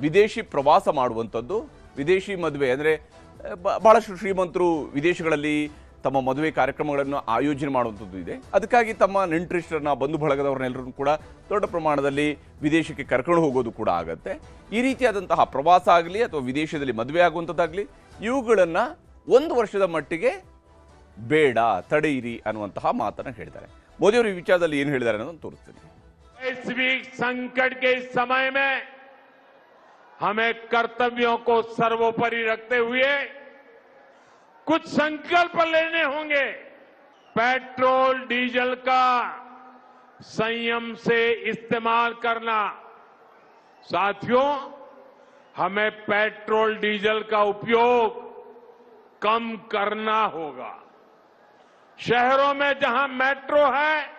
Speaker 1: ವಿದೇಶಿ ಪ್ರವಾಸ ಮಾಡುವಂಥದ್ದು, ವಿದೇಶಿ ಮದುವೆ ಅಂದರೆ ಭಾಳಷ್ಟು ಶ್ರೀಮಂತರು ವಿದೇಶಗಳಲ್ಲಿ ತಮ್ಮ ಮದುವೆ ಕಾರ್ಯಕ್ರಮಗಳನ್ನು ಆಯೋಜನೆ ಮಾಡುವಂಥದ್ದು ಇದೆ. ಅದಕ್ಕಾಗಿ ತಮ್ಮ ನೆಂಟರಿಷ್ಟರನ್ನ ಬಂಧು ಬಳಗದವ್ರನ್ನೆಲ್ಲರನ್ನು ಕೂಡ ದೊಡ್ಡ ಪ್ರಮಾಣದಲ್ಲಿ ವಿದೇಶಕ್ಕೆ ಕರ್ಕೊಂಡು ಹೋಗೋದು ಕೂಡ ಆಗುತ್ತೆ. ಈ ರೀತಿಯಾದಂತಹ ಪ್ರವಾಸ ಆಗಲಿ ಅಥವಾ ವಿದೇಶದಲ್ಲಿ ಮದುವೆ ಆಗುವಂಥದ್ದಾಗಲಿ ಇವುಗಳನ್ನು ಒಂದು ವರ್ಷದ ಮಟ್ಟಿಗೆ ಬೇಡ, ತಡೆಯಿರಿ ಅನ್ನುವಂತಹ ಮಾತನ್ನು ಹೇಳಿದ್ದಾರೆ. ಮೋದಿಯವರು ಈ ವಿಚಾರದಲ್ಲಿ ಏನು ಹೇಳಿದ್ದಾರೆ ಅನ್ನೋದನ್ನು ತೋರಿಸ್ತೀನಿ.
Speaker 2: वैश्विक संकट के इस समय में हमें कर्तव्यों को सर्वोपरि रखते हुए कुछ संकल्प लेने होंगे. पेट्रोल डीजल का संयम से इस्तेमाल करना. साथियों, हमें पेट्रोल डीजल का उपयोग कम करना होगा. शहरों में जहां मेट्रो है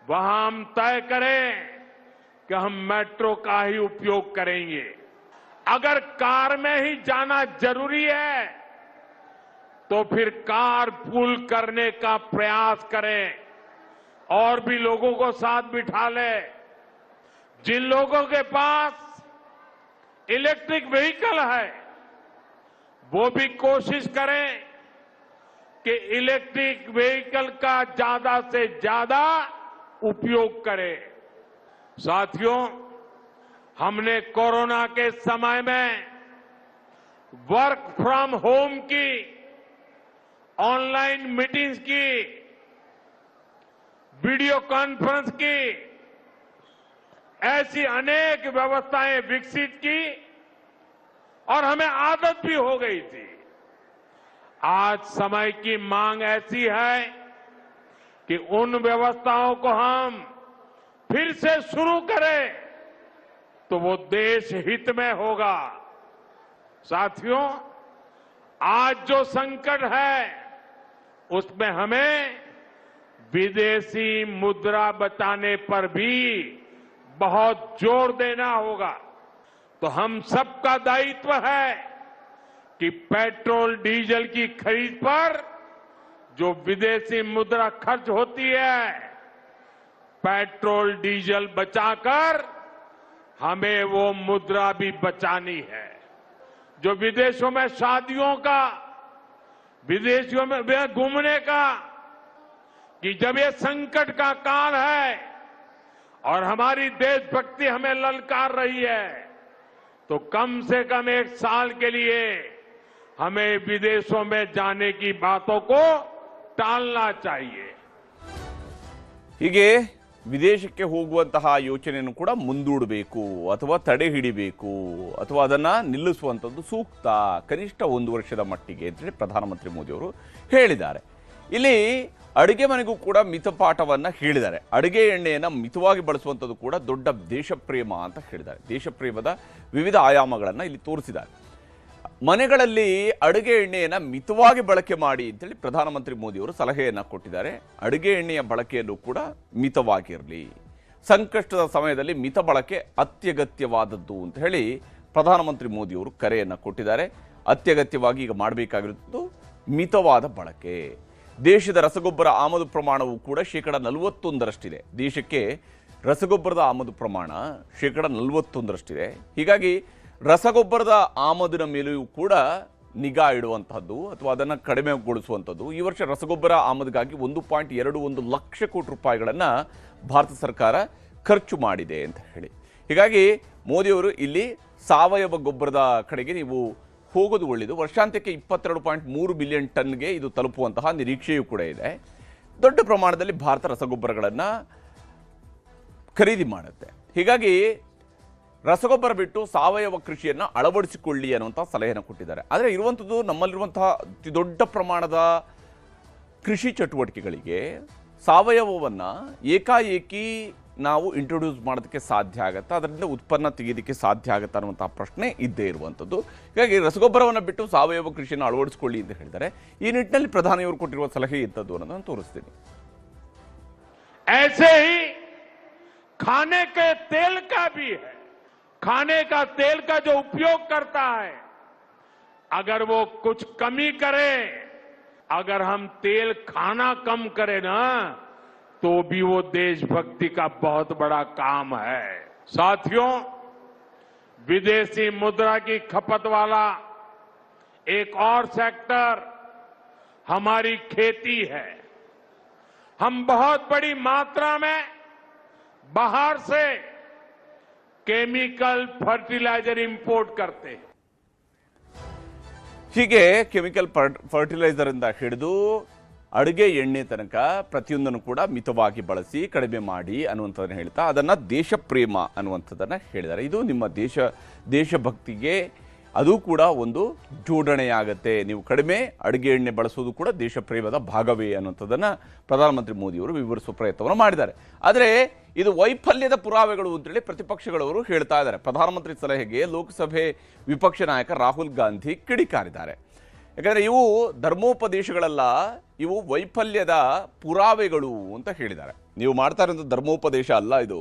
Speaker 2: वहां हम तय करें कि हम मेट्रो का ही उपयोग करेंगे. अगर कार में ही जाना जरूरी है तो फिर कार पूल करने का प्रयास करें और भी लोगों को साथ बिठा ले. जिन लोगों के पास इलेक्ट्रिक व्हीकल है वो भी कोशिश करें कि इलेक्ट्रिक व्हीकल का ज्यादा से ज्यादा उपयोग करें. साथियों, हमने कोरोना के समय में वर्क फ्रॉम होम की, ऑनलाइन मीटिंग्स की, वीडियो कॉन्फ्रेंस की, ऐसी अनेक व्यवस्थाएं विकसित की और हमें आदत भी हो गई थी. आज समय की मांग ऐसी है कि उन व्यवस्थाओं को हम फिर से शुरू करें तो वो देश हित में होगा. साथियों, आज जो संकट है उसमें हमें विदेशी मुद्रा बचाने पर भी बहुत जोर देना होगा. तो हम सबका दायित्व है कि पेट्रोल डीजल की खरीद पर जो विदेशी मुद्रा खर्च होती है, पेट्रोल डीजल बचाकर हमें वो मुद्रा भी बचानी है. जो विदेशों में शादियों का, विदेशों में घूमने का, कि जब ये संकट का काल है और हमारी देशभक्ति हमें ललकार रही है तो कम से कम एक साल के लिए हमें विदेशों में जाने की बातों को टालना चाहिए.
Speaker 1: ಹೀಗೆ ವಿದೇಶಕ್ಕೆ ಹೋಗುವಂತಹ ಯೋಚನೆಯನ್ನು ಕೂಡ ಮುಂದೂಡಬೇಕು ಅಥವಾ ತಡೆ ಹಿಡಿಬೇಕು ಅಥವಾ ಅದನ್ನು ನಿಲ್ಲಿಸುವಂಥದ್ದು ಸೂಕ್ತ, ಕನಿಷ್ಠ ಒಂದು ವರ್ಷದ ಮಟ್ಟಿಗೆ ಅಂತೇಳಿ ಪ್ರಧಾನಮಂತ್ರಿ ಮೋದಿಯವರು ಹೇಳಿದ್ದಾರೆ. ಇಲ್ಲಿ ಅಡುಗೆ ಮನೆಗೂ ಕೂಡ ಮಿತಪಾಠವನ್ನು ಹೇಳಿದ್ದಾರೆ. ಅಡುಗೆ ಎಣ್ಣೆಯನ್ನು ಮಿತವಾಗಿ ಬಳಸುವಂಥದ್ದು ಕೂಡ ದೊಡ್ಡ ದೇಶಪ್ರೇಮ ಅಂತ ಹೇಳಿದ್ದಾರೆ. ದೇಶಪ್ರೇಮದ ವಿವಿಧ ಆಯಾಮಗಳನ್ನು ಇಲ್ಲಿ ತೋರಿಸಿದ್ದಾರೆ. ಮನೆಗಳಲ್ಲಿ ಅಡುಗೆ ಎಣ್ಣೆಯನ್ನು ಮಿತವಾಗಿ ಬಳಕೆ ಮಾಡಿ ಅಂತೇಳಿ ಪ್ರಧಾನಮಂತ್ರಿ ಮೋದಿಯವರು ಸಲಹೆಯನ್ನು ಕೊಟ್ಟಿದ್ದಾರೆ. ಅಡುಗೆ ಎಣ್ಣೆಯ ಬಳಕೆಯಲ್ಲೂ ಕೂಡ ಮಿತವಾಗಿರಲಿ, ಸಂಕಷ್ಟದ ಸಮಯದಲ್ಲಿ ಮಿತ ಬಳಕೆ ಅತ್ಯಗತ್ಯವಾದದ್ದು ಅಂತ ಹೇಳಿ ಪ್ರಧಾನಮಂತ್ರಿ ಮೋದಿಯವರು ಕರೆಯನ್ನು ಕೊಟ್ಟಿದ್ದಾರೆ. ಅತ್ಯಗತ್ಯವಾಗಿ ಈಗ ಮಾಡಬೇಕಾಗಿರುವುದು ಮಿತವಾದ ಬಳಕೆ. ದೇಶದ ರಸಗೊಬ್ಬರ ಆಮದು ಪ್ರಮಾಣವು ಕೂಡ 41%ರಷ್ಟಿದೆ. ದೇಶಕ್ಕೆ ರಸಗೊಬ್ಬರದ ಆಮದು ಪ್ರಮಾಣ 41%ರಷ್ಟಿದೆ. ಹೀಗಾಗಿ ರಸಗೊಬ್ಬರದ ಆಮದಿನ ಮೇಲೆಯೂ ಕೂಡ ನಿಗಾ ಇಡುವಂತಹದ್ದು ಅಥವಾ ಅದನ್ನು ಕಡಿಮೆಗೊಳಿಸುವಂಥದ್ದು. ಈ ವರ್ಷ ರಸಗೊಬ್ಬರ ಆಮದಿಗಾಗಿ 1.21 ಲಕ್ಷ ಕೋಟಿ ರೂಪಾಯಿಗಳನ್ನು ಭಾರತ ಸರ್ಕಾರ ಖರ್ಚು ಮಾಡಿದೆ ಅಂತ ಹೇಳಿ. ಹೀಗಾಗಿ ಮೋದಿಯವರು ಇಲ್ಲಿ ಸಾವಯವ ಗೊಬ್ಬರದ ಕಡೆಗೆ ನೀವು ಹೋಗೋದು ಒಳ್ಳೆಯದು. ವರ್ಷಾಂತ್ಯಕ್ಕೆ 22.3 ಬಿಲಿಯನ್ ಟನ್ಗೆ ಇದು ತಲುಪುವಂತಹ ನಿರೀಕ್ಷೆಯೂ ಕೂಡ ಇದೆ. ದೊಡ್ಡ ಪ್ರಮಾಣದಲ್ಲಿ ಭಾರತ ರಸಗೊಬ್ಬರಗಳನ್ನು ಖರೀದಿ ಮಾಡುತ್ತೆ. ಹೀಗಾಗಿ ರಸಗೊಬ್ಬರ ಬಿಟ್ಟು ಸಾವಯವ ಕೃಷಿಯನ್ನು ಅಳವಡಿಸಿಕೊಳ್ಳಿ ಅನ್ನುವಂಥ ಸಲಹೆಯನ್ನು ಕೊಟ್ಟಿದ್ದಾರೆ. ಆದರೆ ಇರುವಂಥದ್ದು ನಮ್ಮಲ್ಲಿರುವಂತಹ ಅತಿ ದೊಡ್ಡ ಪ್ರಮಾಣದ ಕೃಷಿ ಚಟುವಟಿಕೆಗಳಿಗೆ ಸಾವಯವವನ್ನು ಏಕಾಏಕಿ ನಾವು ಇಂಟ್ರೊಡ್ಯೂಸ್ ಮಾಡೋದಕ್ಕೆ ಸಾಧ್ಯ ಆಗುತ್ತಾ, ಅದರಿಂದ ಉತ್ಪನ್ನ ತೆಗೆಯೋದಕ್ಕೆ ಸಾಧ್ಯ ಆಗುತ್ತಾ ಅನ್ನುವಂಥ ಪ್ರಶ್ನೆ ಇದ್ದೇ ಇರುವಂಥದ್ದು. ಹೀಗಾಗಿ ರಸಗೊಬ್ಬರವನ್ನು ಬಿಟ್ಟು ಸಾವಯವ ಕೃಷಿಯನ್ನು ಅಳವಡಿಸಿಕೊಳ್ಳಿ ಅಂತ ಹೇಳಿದ್ದಾರೆ. ಈ ನಿಟ್ಟಿನಲ್ಲಿ ಪ್ರಧಾನಿಯವರು ಕೊಟ್ಟಿರುವ ಸಲಹೆ ಇದ್ದದ್ದು ಅನ್ನೋದನ್ನು ತೋರಿಸ್ತೀನಿ.
Speaker 2: ऐसे ही खाने के तेल का भी है. खाने का तेल का जो उपयोग करता है, अगर वो कुछ कमी करे, अगर हम तेल खाना कम करें ना, तो भी वो देशभक्ति का बहुत बड़ा काम है. साथियों, विदेशी मुद्रा की खपत वाला एक और सेक्टर हमारी खेती है. हम बहुत बड़ी मात्रा में बाहर से केमिकल फर्टिलाइजर इंपोर्ट करते हैं.
Speaker 1: ಹೀಗೆ ಕೆಮಿಕಲ್ ಫರ್ಟಿಲೈಸರ್ ಇಂದ ಹಿಡಿದು ಅಡುಗೆ ಎಣ್ಣೆ ತನಕ ಪ್ರತಿಯೊಂದನ್ನು ಕೂಡ ಮಿತವಾಗಿ ಬಳಸಿ ಕಡಿಮೆ ಮಾಡಿ ಅನ್ನುವಂಥದ್ದನ್ನು ಹೇಳ್ತಾ ಅದನ್ನು ದೇಶ ಪ್ರೇಮ ಅನ್ನುವಂಥದ್ದನ್ನು ಹೇಳಿದ್ದಾರೆ. ಇದು ನಿಮ್ಮ ದೇಶಭಕ್ತಿಗೆ ಅದು ಕೂಡ ಒಂದು ಜೋಡಣೆಯಾಗತ್ತೆ. ನೀವು ಕಡಿಮೆ ಅಡುಗೆ ಎಣ್ಣೆ ಬಳಸೋದು ಕೂಡ ದೇಶ ಪ್ರೇಮದ ಭಾಗವೇ ಅನ್ನುವಂಥದ್ದನ್ನು ಪ್ರಧಾನಮಂತ್ರಿ ಮೋದಿಯವರು ವಿವರಿಸುವ ಪ್ರಯತ್ನವನ್ನು ಮಾಡಿದ್ದಾರೆ. ಆದರೆ ಇದು ವೈಫಲ್ಯದ ಪುರಾವೆಗಳು ಅಂತೇಳಿ ಪ್ರತಿಪಕ್ಷಗಳವರು ಹೇಳ್ತಾ ಇದ್ದಾರೆ. ಪ್ರಧಾನಮಂತ್ರಿ ಸಲಹೆಗೆ ಲೋಕಸಭೆ ವಿಪಕ್ಷ ನಾಯಕ ರಾಹುಲ್ ಗಾಂಧಿ ಕಿಡಿಕಾರಿದ್ದಾರೆ. ಯಾಕಂದರೆ ಇವು ಧರ್ಮೋಪದೇಶಗಳಲ್ಲ, ಇವು ವೈಫಲ್ಯದ ಪುರಾವೆಗಳು ಅಂತ ಹೇಳಿದ್ದಾರೆ. ನೀವು ಮಾಡ್ತಾ ಇರೋದು ಧರ್ಮೋಪದೇಶ ಅಲ್ಲ, ಇದು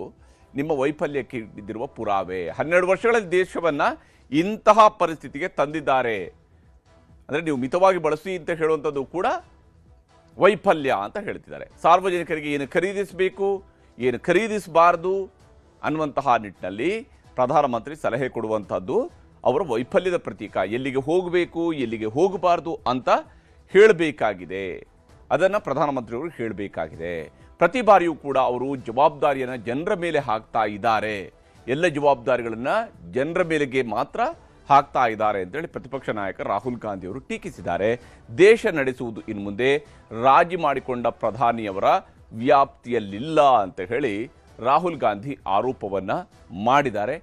Speaker 1: ನಿಮ್ಮ ವೈಫಲ್ಯಕ್ಕೆ ಇದ್ದಿರುವ ಪುರಾವೆ. 12 ವರ್ಷಗಳಲ್ಲಿ ದೇಶವನ್ನು ಇಂತಹ ಪರಿಸ್ಥಿತಿಗೆ ತಂದಿದ್ದಾರೆ. ಅಂದರೆ ನೀವು ಮಿತವಾಗಿ ಬಳಸಿ ಅಂತ ಹೇಳುವಂಥದ್ದು ಕೂಡ ವೈಫಲ್ಯ ಅಂತ ಹೇಳ್ತಿದ್ದಾರೆ. ಸಾರ್ವಜನಿಕರಿಗೆ ಏನು ಖರೀದಿಸಬೇಕು, ಏನು ಖರೀದಿಸಬಾರ್ದು ಅನ್ನುವಂತಹ ನಿಟ್ಟಿನಲ್ಲಿ ಪ್ರಧಾನಮಂತ್ರಿ ಸಲಹೆ ಕೊಡುವಂಥದ್ದು ಅವರ ವೈಫಲ್ಯದ ಪ್ರತೀಕ. ಎಲ್ಲಿಗೆ ಹೋಗಬೇಕು, ಎಲ್ಲಿಗೆ ಹೋಗಬಾರ್ದು ಅಂತ ಹೇಳಬೇಕಾಗಿದೆ. ಅದನ್ನು ಪ್ರಧಾನಮಂತ್ರಿಯವರು ಹೇಳಬೇಕಾಗಿದೆ. ಪ್ರತಿ ಬಾರಿಯೂ ಕೂಡ ಅವರು ಜವಾಬ್ದಾರಿಯನ್ನು ಜನರ ಮೇಲೆ ಹಾಕ್ತಾ ಇದ್ದಾರೆ. ಎಲ್ಲ ಜವಾಬ್ದಾರಿಗಳನ್ನು ಜನರ ಮೇಲೆಗೆ ಮಾತ್ರ ಹಾಕ್ತಾ ಇದ್ದಾರೆ ಅಂತೇಳಿ ಪ್ರತಿಪಕ್ಷ ನಾಯಕ ರಾಹುಲ್ ಗಾಂಧಿ ಅವರು ಟೀಕಿಸಿದ್ದಾರೆ. ದೇಶ ನಡೆಸುವುದು ಇನ್ನು ಮುಂದೆ ರಾಜಿ ಮಾಡಿಕೊಂಡ ಪ್ರಧಾನಿಯವರ ವ್ಯಾಪ್ತಿಯಲ್ಲಿಲ್ಲ ಅಂತ ಹೇಳಿ ರಾಹುಲ್ ಗಾಂಧಿ ಆರೋಪವನ್ನು ಮಾಡಿದ್ದಾರೆ.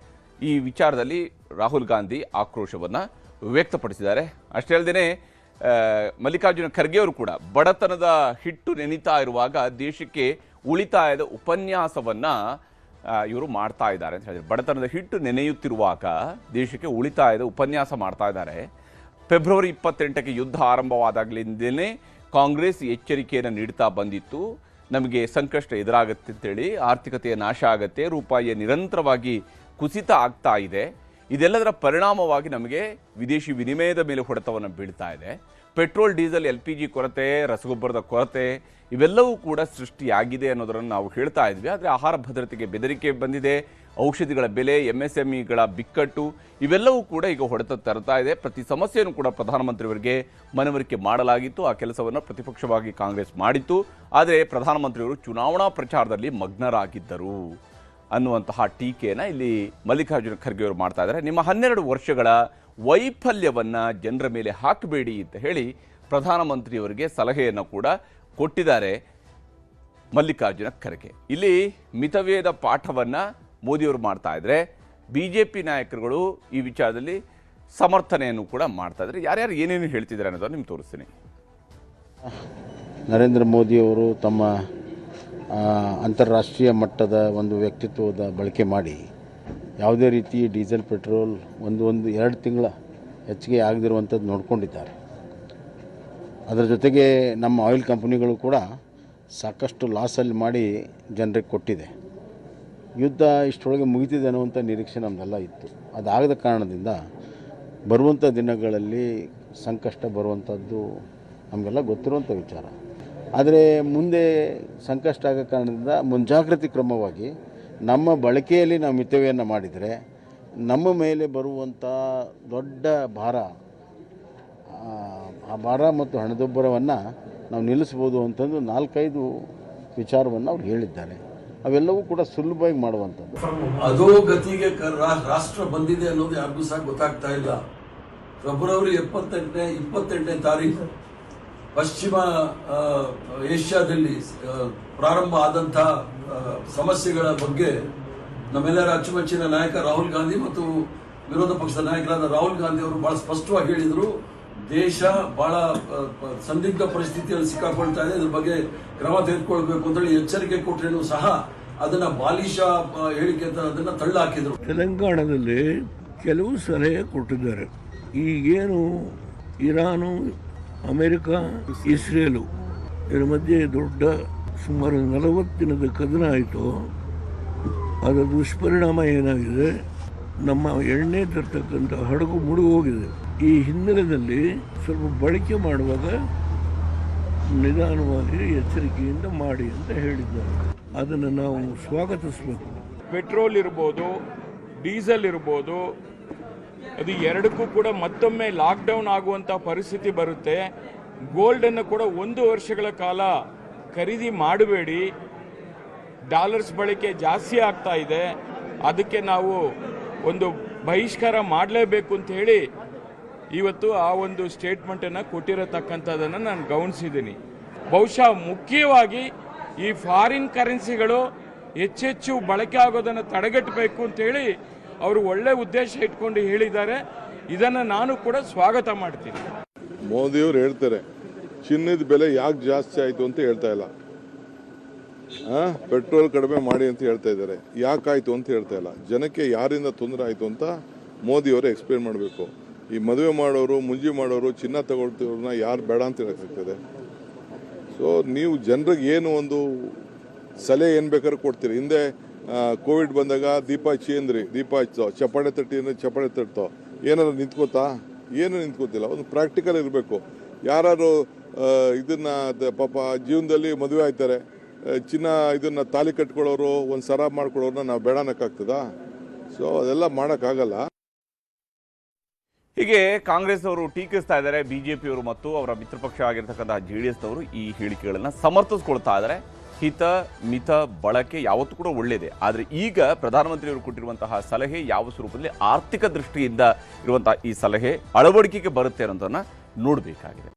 Speaker 1: ಈ ವಿಚಾರದಲ್ಲಿ ರಾಹುಲ್ ಗಾಂಧಿ ಆಕ್ರೋಶವನ್ನು ವ್ಯಕ್ತಪಡಿಸಿದ್ದಾರೆ. ಅಷ್ಟೇ ಅಲ್ಲದೆ ಮಲ್ಲಿಕಾರ್ಜುನ ಖರ್ಗೆ ಅವರು ಕೂಡ ಬಡತನದ ಹಿಟ್ಟು ನೆನೀತಾ ಇರುವಾಗ ದೇಶಕ್ಕೆ ಉಳಿತಾಯದ ಉಪನ್ಯಾಸವನ್ನು ಇವರು ಮಾಡ್ತಾ ಇದ್ದಾರೆ ಅಂತ ಹೇಳಿದ್ರು. ಬಡತನದ ಹಿಟ್ಟು ನೆನೆಯುತ್ತಿರುವಾಗ ದೇಶಕ್ಕೆ ಉಳಿತಾಯದ ಉಪನ್ಯಾಸ ಮಾಡ್ತಾ ಇದ್ದಾರೆ. ಫೆಬ್ರವರಿ 28ಕ್ಕೆ ಯುದ್ಧ ಆರಂಭವಾದಾಗಲಿಂದಲೇ ಕಾಂಗ್ರೆಸ್ ಎಚ್ಚರಿಕೆಯನ್ನು ನೀಡ್ತಾ ಬಂದಿತ್ತು. ನಮಗೆ ಸಂಕಷ್ಟ ಎದುರಾಗುತ್ತೆ ಅಂತೇಳಿ, ಆರ್ಥಿಕತೆಯ ನಾಶ ಆಗುತ್ತೆ, ರೂಪಾಯಿಯ ನಿರಂತರವಾಗಿ ಕುಸಿತ ಆಗ್ತಾ ಇದೆ. ಇದೆಲ್ಲದರ ಪರಿಣಾಮವಾಗಿ ನಮಗೆ ವಿದೇಶಿ ವಿನಿಮಯದ ಮೇಲೆ ಹೊಡೆತವನ್ನು ಬೀಳ್ತಾ ಇದೆ. ಪೆಟ್ರೋಲ್, ಡೀಸೆಲ್, LPG ಕೊರತೆ, ರಸಗೊಬ್ಬರದ ಕೊರತೆ ಇವೆಲ್ಲವೂ ಕೂಡ ಸೃಷ್ಟಿಯಾಗಿದೆ ಅನ್ನೋದನ್ನು ನಾವು ಹೇಳ್ತಾ ಇದ್ವಿ. ಆದರೆ ಆಹಾರ ಭದ್ರತೆಗೆ ಬೆದರಿಕೆ ಬಂದಿದೆ. ಔಷಧಿಗಳ ಬೆಲೆ, MSMEಗಳ ಬಿಕ್ಕಟ್ಟು ಇವೆಲ್ಲವೂ ಕೂಡ ಈಗ ಹೊಡೆತ ತರ್ತಾ ಇದೆ. ಪ್ರತಿ ಸಮಸ್ಯೆಯನ್ನು ಕೂಡ ಪ್ರಧಾನಮಂತ್ರಿಯವರಿಗೆ ಮನವರಿಕೆ ಮಾಡಲಾಗಿತ್ತು. ಆ ಕೆಲಸವನ್ನು ಪ್ರತಿಪಕ್ಷವಾಗಿ ಕಾಂಗ್ರೆಸ್ ಮಾಡಿತ್ತು. ಆದರೆ ಪ್ರಧಾನಮಂತ್ರಿಯವರು ಚುನಾವಣಾ ಪ್ರಚಾರದಲ್ಲಿ ಮಗ್ನರಾಗಿದ್ದರು ಅನ್ನುವಂತಹ ಟೀಕೆಯನ್ನು ಇಲ್ಲಿ ಮಲ್ಲಿಕಾರ್ಜುನ ಖರ್ಗೆ ಅವರು ಮಾಡ್ತಾ ಇದ್ದಾರೆ. ನಿಮ್ಮ 12 ವರ್ಷಗಳ ವೈಫಲ್ಯವನ್ನು ಜನರ ಮೇಲೆ ಹಾಕಬೇಡಿ ಅಂತ ಹೇಳಿ ಪ್ರಧಾನಮಂತ್ರಿಯವರಿಗೆ ಸಲಹೆಯನ್ನು ಕೂಡ ಕೊಟ್ಟಿದ್ದಾರೆ ಮಲ್ಲಿಕಾರ್ಜುನ ಖರ್ಗೆ. ಇಲ್ಲಿ ಮಿತವ್ಯಯದ ಪಾಠವನ್ನು ಮೋದಿಯವರು ಮಾಡ್ತಾ ಇದ್ದಾರೆ. BJP ನಾಯಕರುಗಳು ಈ ವಿಚಾರದಲ್ಲಿ ಸಮರ್ಥನೆಯನ್ನು ಕೂಡ ಮಾಡ್ತಾ ಇದ್ದಾರೆ. ಯಾರ್ಯಾರು ಏನೇನು ಹೇಳ್ತಿದ್ದಾರೆ ಅನ್ನೋದನ್ನು ನಿಮ್ಗೆ ತೋರಿಸ್ತೀನಿ.
Speaker 3: ನರೇಂದ್ರ ಮೋದಿಯವರು ತಮ್ಮ ಅಂತಾರಾಷ್ಟ್ರೀಯ ಮಟ್ಟದ ಒಂದು ವ್ಯಕ್ತಿತ್ವದ ಬಳಕೆ ಮಾಡಿ ಯಾವುದೇ ರೀತಿ ಡೀಸೆಲ್, ಪೆಟ್ರೋಲ್ 1-2 ತಿಂಗಳ ಹೆಚ್ಚಿಗೆ ಆಗದಿರುವಂಥದ್ದು ನೋಡ್ಕೊಂಡಿದ್ದಾರೆ. ಅದರ ಜೊತೆಗೆ ನಮ್ಮ ಆಯಿಲ್ ಕಂಪ್ನಿಗಳು ಕೂಡ ಸಾಕಷ್ಟು ಲಾಸಲ್ಲಿ ಮಾಡಿ ಜನರಿಗೆ ಕೊಟ್ಟಿದೆ. ಯುದ್ಧ ಇಷ್ಟರೊಳಗೆ ಮುಗಿತಿದೆ ಅನ್ನುವಂಥ ನಿರೀಕ್ಷೆ ನಮ್ಮದೆಲ್ಲ ಇತ್ತು. ಅದಾಗದ ಕಾರಣದಿಂದ ಬರುವಂಥ ದಿನಗಳಲ್ಲಿ ಸಂಕಷ್ಟ ಬರುವಂಥದ್ದು ನಮಗೆಲ್ಲ ಗೊತ್ತಿರುವಂಥ ವಿಚಾರ. ಆದರೆ ಮುಂದೆ ಸಂಕಷ್ಟ ಆಗೋ ಕಾರಣದಿಂದ ಮುಂಜಾಗ್ರತೆ ಕ್ರಮವಾಗಿ ನಮ್ಮ ಬಳಕೆಯಲ್ಲಿ ನಾವು ಮಿತವ್ಯಯನ್ನು ಮಾಡಿದರೆ ನಮ್ಮ ಮೇಲೆ ಬರುವಂಥ ದೊಡ್ಡ ಭಾರ, ಆ ಭಾರ ಮತ್ತು ಹಣದುಬ್ಬರವನ್ನು ನಾವು ನಿಲ್ಲಿಸ್ಬೋದು ಅಂತಂದು 4-5 ವಿಚಾರವನ್ನು ಅವ್ರು ಹೇಳಿದ್ದಾರೆ. ಅವೆಲ್ಲವೂ ಕೂಡ ಸುಲಭವಾಗಿ ಮಾಡುವಂಥದ್ದು.
Speaker 4: ಅದೋ ಗತಿಗೆ ರಾಷ್ಟ್ರ ಬಂದಿದೆ ಅನ್ನೋದು ಯಾರಿಗೂ ಸಹ ಗೊತ್ತಾಗ್ತಾ ಇಲ್ಲ. ಫೆಬ್ರವರಿ 28ನೇ ತಾರೀಕು ಪಶ್ಚಿಮ ಏಷ್ಯಾದಲ್ಲಿ ಪ್ರಾರಂಭ ಆದಂಥ ಸಮಸ್ಯೆಗಳ ಬಗ್ಗೆ ನಮ್ಮೆಲ್ಲರ ಅಚ್ಚುಮೆಚ್ಚಿನ ನಾಯಕ ರಾಹುಲ್ ಗಾಂಧಿ ಮತ್ತು ವಿರೋಧ ಪಕ್ಷದ ನಾಯಕರಾದ ರಾಹುಲ್ ಗಾಂಧಿ ಅವರು ಬಹಳ ಸ್ಪಷ್ಟವಾಗಿ ಹೇಳಿದರು, ದೇಶ ಬಹಳ ಸಂದಿಗ್ಧ ಪರಿಸ್ಥಿತಿಯಲ್ಲಿ ಸಿಕ್ಕಾಕೊಳ್ತಾ ಇದೆ, ಇದ್ರ ಬಗ್ಗೆ ಕ್ರಮ ತೆಗೆದುಕೊಳ್ಬೇಕು ಅಂತೇಳಿ ಎಚ್ಚರಿಕೆ ಕೊಟ್ಟರೇನು ಸಹ ಅದನ್ನ ಬಾಲಿಶ ಹೇಳಿಕೆ ಅಂತ ಅದನ್ನ ತಳ್ಳಹಾಕಿದ್ರು.
Speaker 5: ತೆಲಂಗಾಣದಲ್ಲಿ ಕೆಲವು ಸಲಹೆ ಕೊಟ್ಟಿದ್ದಾರೆ. ಈಗೇನು ಇರಾನು, ಅಮೆರಿಕ, ಇಸ್ರೇಲು ಇದರ ಮಧ್ಯೆ ದೊಡ್ಡ ಸುಮಾರು 40 ದಿನದ ಕದನ ಆಯಿತು. ಅದರ ದುಷ್ಪರಿಣಾಮ ಏನಾಗಿದೆ, ನಮ್ಮ ಎಣ್ಣೆ ತರ್ತಕ್ಕಂಥ ಹಡಗು ಮುಳುಗಿ ಹೋಗಿದೆ. ಈ ಹಿನ್ನೆಲೆಯಲ್ಲಿ ಸ್ವಲ್ಪ ಬಳಕೆ ಮಾಡುವಾಗ ನಿಧಾನವಾಗಿ ಎಚ್ಚರಿಕೆಯಿಂದ ಮಾಡಿ ಅಂತ ಹೇಳಿದ್ದಾರೆ. ಅದನ್ನು ನಾವು ಸ್ವಾಗತಿಸಬೇಕು.
Speaker 6: ಪೆಟ್ರೋಲ್ ಇರ್ಬೋದು, ಡೀಸೆಲ್ ಇರ್ಬೋದು, ಅದು ಎರಡಕ್ಕೂ ಕೂಡ ಮತ್ತೊಮ್ಮೆ ಲಾಕ್ಡೌನ್ ಆಗುವಂಥ ಪರಿಸ್ಥಿತಿ ಬರುತ್ತೆ. ಗೋಲ್ಡನ್ನು ಕೂಡ 1 ವರ್ಷಗಳ ಕಾಲ ಖರೀದಿ ಮಾಡಬೇಡಿ, ಡಾಲರ್ಸ್ ಬಳಕೆ ಜಾಸ್ತಿ ಆಗ್ತಾ ಇದೆ, ಅದಕ್ಕೆ ನಾವು ಒಂದು ಬಹಿಷ್ಕಾರ ಮಾಡಲೇಬೇಕು ಅಂತ ಹೇಳಿ ಇವತ್ತು ಆ ಒಂದು ಸ್ಟೇಟ್ಮೆಂಟನ್ನು ಕೊಟ್ಟಿರತಕ್ಕಂಥದ್ದನ್ನು ನಾನು ಗಮನಿಸಿದ್ದೀನಿ. ಬಹುಶಃ ಮುಖ್ಯವಾಗಿ ಈ ಫಾರಿನ್ ಕರೆನ್ಸಿಗಳು ಹೆಚ್ಚೆಚ್ಚು ಬಳಕೆ ಆಗೋದನ್ನು ತಡೆಗಟ್ಟಬೇಕು ಅಂತೇಳಿ ಅವರು ಒಳ್ಳೆ ಉದ್ದೇಶ ಇಟ್ಕೊಂಡು ಹೇಳಿದ್ದಾರೆ. ಇದನ್ನು ನಾನು ಕೂಡ ಸ್ವಾಗತ ಮಾಡ್ತೀನಿ.
Speaker 7: ಮೋದಿಯವರು ಹೇಳ್ತಾರೆ ಚಿನ್ನದ ಬೆಲೆ ಯಾಕೆ ಜಾಸ್ತಿ ಆಯಿತು ಅಂತ ಹೇಳ್ತಾ ಇಲ್ಲ, ಪೆಟ್ರೋಲ್ ಕಡಿಮೆ ಮಾಡಿ ಅಂತ ಹೇಳ್ತಾ ಇದ್ದಾರೆ. ಯಾಕಾಯಿತು ಅಂತ ಹೇಳ್ತಾ ಇಲ್ಲ. ಜನಕ್ಕೆ ಯಾರಿಂದ ತೊಂದರೆ ಆಯಿತು ಅಂತ ಮೋದಿಯವರು ಎಕ್ಸ್ಪ್ಲೇನ್ ಮಾಡಬೇಕು. ಈ ಮದುವೆ ಮಾಡೋರು, ಮುಂಜಿ ಮಾಡೋರು, ಚಿನ್ನ ತಗೊಳ್ತಿರೋರನ್ನ ಯಾರು ಬೇಡ ಅಂತ ಹೇಳಕ್ಕಾಗ್ತದೆ? ಸೊ ನೀವು ಜನರಿಗೆ ಏನು ಒಂದು ಸಲಹೆ ಏನು ಬೇಕಾದ್ರೂ ಕೊಡ್ತೀರಿ. ಹಿಂದೆ ಕೋವಿಡ್ ಬಂದಾಗ ದೀಪ ಹಚ್ಚಿಂದ್ರಿ, ದೀಪ ಹಚ್ಚೋ, ಚಪ್ಪಾಳೆ ತಟ್ಟಿ ಅಂದರೆ ಚಪ್ಪಾಳೆ ತಟ್ಟೋ, ಏನಾದ್ರು ನಿಂತ್ಕೋತಾ? ಏನು ನಿಂತ್ಕೋತಿಲ್ಲ. ಒಂದು ಪ್ರಾಕ್ಟಿಕಲ್ ಇರಬೇಕು. ಯಾರು ಇದನ್ನ ಪಾಪ ಜೀವನದಲ್ಲಿ ಮದುವೆ ಆಯ್ತಾರೆ, ಚಿನ್ನ ಇದನ್ನ ತಾಲಿ ಕಟ್ಕೊಳ್ಳೋರು, ಒಂದು ಸರ ಮಾಡ್ಕೊಳ್ಳೋರನ್ನ ನಾವು ಬೇಡ ಅನ್ನಕ್ಕಾಗ್ತದಾ? ಸೊ ಅದೆಲ್ಲ ಮಾಡೋಕ್ಕಾಗಲ್ಲ.
Speaker 1: ಹೀಗೆ ಕಾಂಗ್ರೆಸ್ ಅವರು ಟೀಕಿಸ್ತಾ ಇದ್ದಾರೆ, ಬಿಜೆಪಿಯವರು ಮತ್ತು ಅವರ ಮಿತ್ರ ಪಕ್ಷ ಆಗಿರ್ತಕ್ಕಂತಹ JDS ಅವರು ಈ ಹೇಳಿಕೆಗಳನ್ನು ಸಮರ್ಥಿಸ್ಕೊಳ್ತಾ ಇದ್ದಾರೆ. ಹಿತ ಮಿತ ಬಳಕೆ ಯಾವತ್ತೂ ಕೂಡ ಒಳ್ಳೆಯದೇ. ಆದರೆ ಈಗ ಪ್ರಧಾನಮಂತ್ರಿಯವರು ಕೊಟ್ಟಿರುವಂತಹ ಸಲಹೆ ಯಾವ ಸ್ವರೂಪದಲ್ಲಿ ಆರ್ಥಿಕ ದೃಷ್ಟಿಯಿಂದ ಇರುವಂತಹ ಈ ಸಲಹೆ ಅಳವಡಿಕೆಗೆ ಬರುತ್ತೆ ಅನ್ನೋದನ್ನು ನೋಡಬೇಕಾಗಿದೆ.